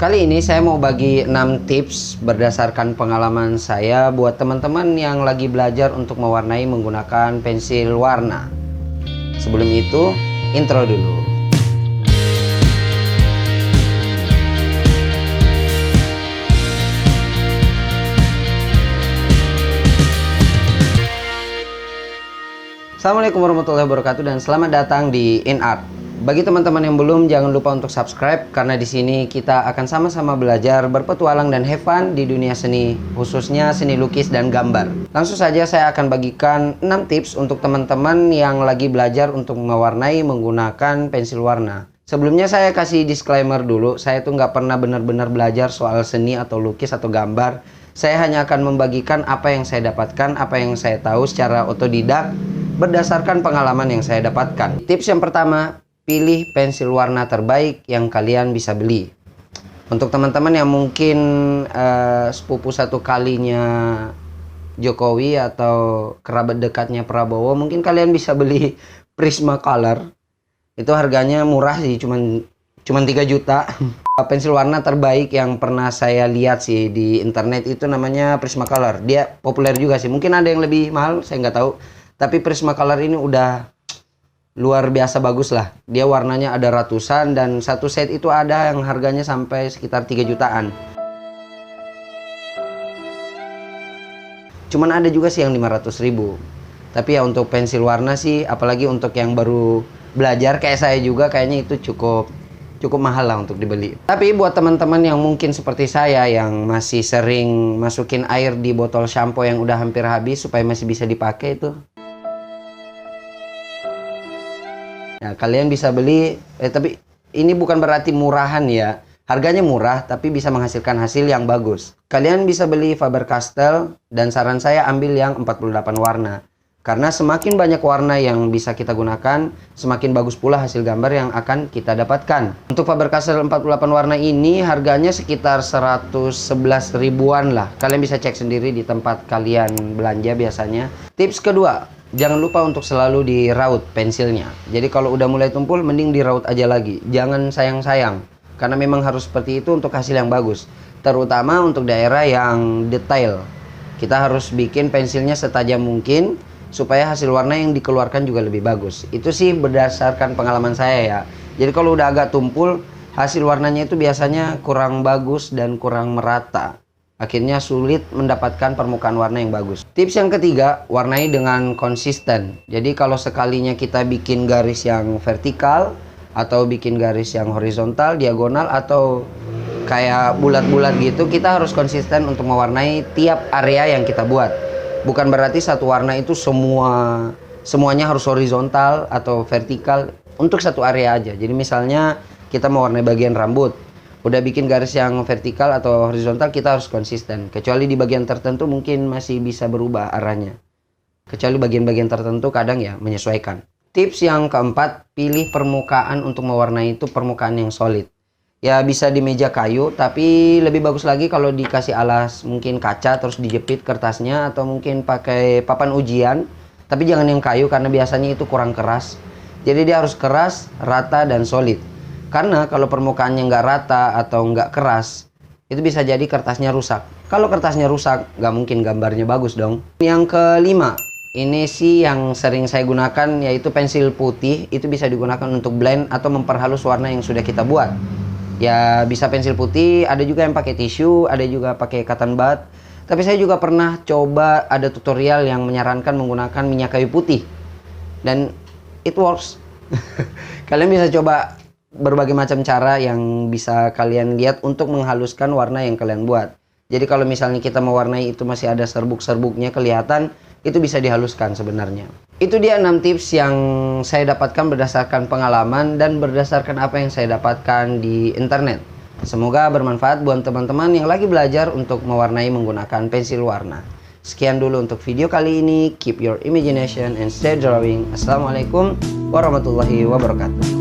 Kali ini saya mau bagi 6 tips berdasarkan pengalaman saya buat teman-teman yang lagi belajar untuk mewarnai menggunakan pensil warna. Sebelum itu, intro dulu. Assalamualaikum warahmatullahi wabarakatuh dan selamat datang di InArt. Bagi teman-teman yang belum, jangan lupa untuk subscribe karena di sini kita akan sama-sama belajar, berpetualang dan have fun di dunia seni, khususnya seni lukis dan gambar. Langsung saja saya akan bagikan 6 tips untuk teman-teman yang lagi belajar untuk mewarnai menggunakan pensil warna. Sebelumnya saya kasih disclaimer dulu, saya tuh nggak pernah benar-benar belajar soal seni atau lukis atau gambar. Saya hanya akan membagikan apa yang saya dapatkan, apa yang saya tahu secara otodidak berdasarkan pengalaman yang saya dapatkan. Tips yang pertama, pilih pensil warna terbaik yang kalian bisa beli. Untuk teman-teman yang mungkin sepupu satu kalinya Jokowi atau kerabat dekatnya Prabowo, mungkin kalian bisa beli Prismacolor. Itu harganya murah sih, cuman 3 juta. Pensil warna terbaik yang pernah saya lihat sih di internet itu namanya Prismacolor. Dia populer juga sih. Mungkin ada yang lebih mahal, saya nggak tahu. Tapi Prismacolor ini udah luar biasa bagus lah. Dia warnanya ada ratusan dan satu set itu ada yang harganya sampai sekitar 3 jutaan. Cuman ada juga sih yang 500.000. Tapi ya untuk pensil warna sih, apalagi untuk yang baru belajar kayak saya juga, kayaknya itu cukup mahal lah untuk dibeli. Tapi buat teman-teman yang mungkin seperti saya yang masih sering masukin air di botol shampoo yang udah hampir habis supaya masih bisa dipakai itu, nah, kalian bisa beli, tapi ini bukan berarti murahan ya. Harganya murah, tapi bisa menghasilkan hasil yang bagus. Kalian bisa beli Faber-Castell, dan saran saya ambil yang 48 warna. Karena semakin banyak warna yang bisa kita gunakan, semakin bagus pula hasil gambar yang akan kita dapatkan. Untuk Faber-Castell 48 warna ini harganya sekitar 111 ribuan lah. Kalian bisa cek sendiri di tempat kalian belanja biasanya. Tips kedua, jangan lupa untuk selalu diraut pensilnya. Jadi kalau udah mulai tumpul, mending diraut aja lagi. Jangan sayang-sayang, karena memang harus seperti itu untuk hasil yang bagus. Terutama untuk daerah yang detail. Kita harus bikin pensilnya setajam mungkin, supaya hasil warna yang dikeluarkan juga lebih bagus. Itu sih berdasarkan pengalaman saya ya. Jadi kalau udah agak tumpul, hasil warnanya itu biasanya kurang bagus dan kurang merata. Akhirnya sulit mendapatkan permukaan warna yang bagus. Tips yang ketiga, warnai dengan konsisten. Jadi kalau sekalinya kita bikin garis yang vertikal, atau bikin garis yang horizontal, diagonal, atau kayak bulat-bulat gitu, kita harus konsisten untuk mewarnai tiap area yang kita buat. Bukan berarti satu warna itu semuanya harus horizontal atau vertikal untuk satu area aja. Jadi misalnya kita mewarnai bagian rambut, udah bikin garis yang vertikal atau horizontal, kita harus konsisten. Kecuali di bagian tertentu mungkin masih bisa berubah arahnya. Kecuali bagian-bagian tertentu kadang ya menyesuaikan. Tips yang keempat, pilih permukaan untuk mewarnai itu permukaan yang solid. Ya bisa di meja kayu, tapi lebih bagus lagi kalau dikasih alas mungkin kaca terus dijepit kertasnya, atau mungkin pakai papan ujian. Tapi jangan yang kayu karena biasanya itu kurang keras. Jadi dia harus keras, rata, dan solid. Karena kalau permukaannya nggak rata atau nggak keras, itu bisa jadi kertasnya rusak. Kalau kertasnya rusak, nggak mungkin gambarnya bagus dong. Yang kelima, ini sih yang sering saya gunakan, yaitu pensil putih. Itu bisa digunakan untuk blend atau memperhalus warna yang sudah kita buat. Ya bisa pensil putih, ada juga yang pakai tisu, ada juga pakai cotton bud. Tapi saya juga pernah coba, ada tutorial yang menyarankan menggunakan minyak kayu putih. Dan it works. Kalian bisa coba berbagai macam cara yang bisa kalian lihat untuk menghaluskan warna yang kalian buat. Jadi kalau misalnya kita mewarnai itu masih ada serbuk-serbuknya kelihatan, itu bisa dihaluskan sebenarnya. Itu dia 6 tips yang saya dapatkan berdasarkan pengalaman dan berdasarkan apa yang saya dapatkan di internet. Semoga bermanfaat buat teman-teman yang lagi belajar untuk mewarnai menggunakan pensil warna. Sekian dulu untuk video kali ini. Keep your imagination and stay drawing. Assalamualaikum warahmatullahi wabarakatuh.